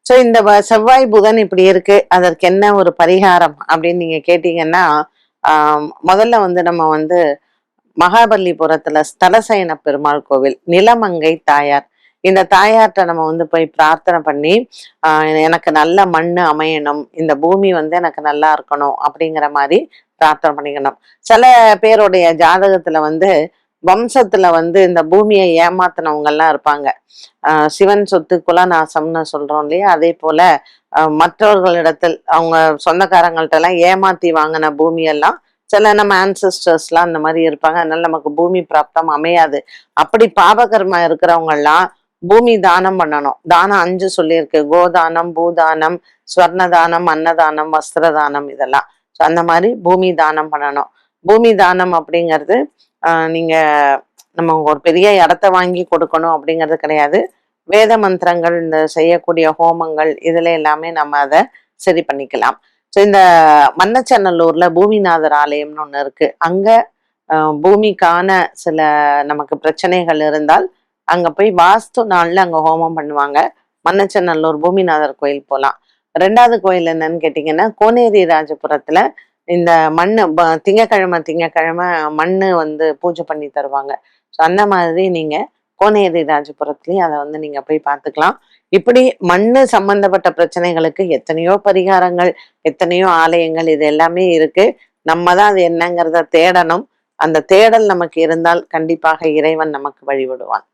So இந்த செவ்வாய் புதன் இப்படி இருக்கு, அதற்கு என்ன ஒரு பரிகாரம் அப்படின்னு நீங்க கேட்டீங்கன்னா, முதல்ல வந்து நம்ம வந்து மகாபலிபுரத்துல ஸ்தலசயன பெருமாள் கோவில், நிலமங்கை தாயார். இந்த தாயார்ட்ட நம்ம வந்து போய் பிரார்த்தனை பண்ணி, எனக்கு நல்ல மண்ணு அமையணும், இந்த பூமி வந்து எனக்கு நல்லா இருக்கணும் அப்படிங்கிற மாதிரி பிரார்த்தனை பண்ணிக்கணும். சில பேருடைய ஜாதகத்துல வந்து வம்சத்துல வந்து இந்த பூமியை ஏமாத்தினவங்க எல்லாம் இருப்பாங்க. சிவன் சொத்து குலநாசம்னு சொல்றோம் இல்லையா? அதே போல மற்றவர்களிடத்தில் அவங்க சொந்தக்காரங்கள்ட்ட எல்லாம் ஏமாத்தி வாங்கின பூமியெல்லாம் சில நம்ம ஆன்சிஸ்டர்ஸ்லாம் அந்த மாதிரி இருப்பாங்க. அதனால நமக்கு பூமி பிராப்தம் அமையாது. அப்படி பாபகர்மா இருக்கிறவங்க எல்லாம் பூமி தானம் பண்ணணும். தானம் 5 சொல்லியிருக்கு: கோதானம், பூதானம், ஸ்வர்ணதானம், அன்னதானம், வஸ்திரதானம், இதெல்லாம். ஸோ அந்த மாதிரி பூமி தானம் பண்ணணும். பூமி தானம் அப்படிங்கிறது நீங்க நம்ம ஒரு பெரிய இடத்த வாங்கி கொடுக்கணும் அப்படிங்கிறது கிடையாது. வேத மந்திரங்கள், இந்த செய்யக்கூடிய ஹோமங்கள், இதுல எல்லாமே நம்ம அதை சரி பண்ணிக்கலாம். ஸோ இந்த மண்ணச்சநல்லூர்ல பூமிநாதர் ஆலயம்னு ஒண்ணு இருக்கு. அங்க பூமிக்கான சில நமக்கு பிரச்சனைகள் இருந்தால் அங்க போய் வாஸ்து நாள்ல அங்க ஹோமம் பண்ணுவாங்க. மண்ணச்சநல்லூர் பூமிநாதர் கோயில் போகலாம். 2வது கோயில் என்னன்னு கேட்டீங்கன்னா, கோனேரி ராஜபுரத்துல இந்த மண்ணு திங்கக்கிழமை மண்ணு வந்து பூஜை பண்ணி தருவாங்க. ஸோ அந்த மாதிரி நீங்க கோனேரி ராஜபுரத்துலயும் அதை வந்து நீங்க போய் பார்த்துக்கலாம். இப்படி மண்ணு சம்பந்தப்பட்ட பிரச்சனைகளுக்கு எத்தனையோ பரிகாரங்கள், எத்தனையோ ஆலயங்கள், இது எல்லாமே இருக்கு. நம்ம தான் அது என்னங்கிறத தேடணும். அந்த தேடல் நமக்கு இருந்தால் கண்டிப்பாக இறைவன் நமக்கு வழிவிடுவான்.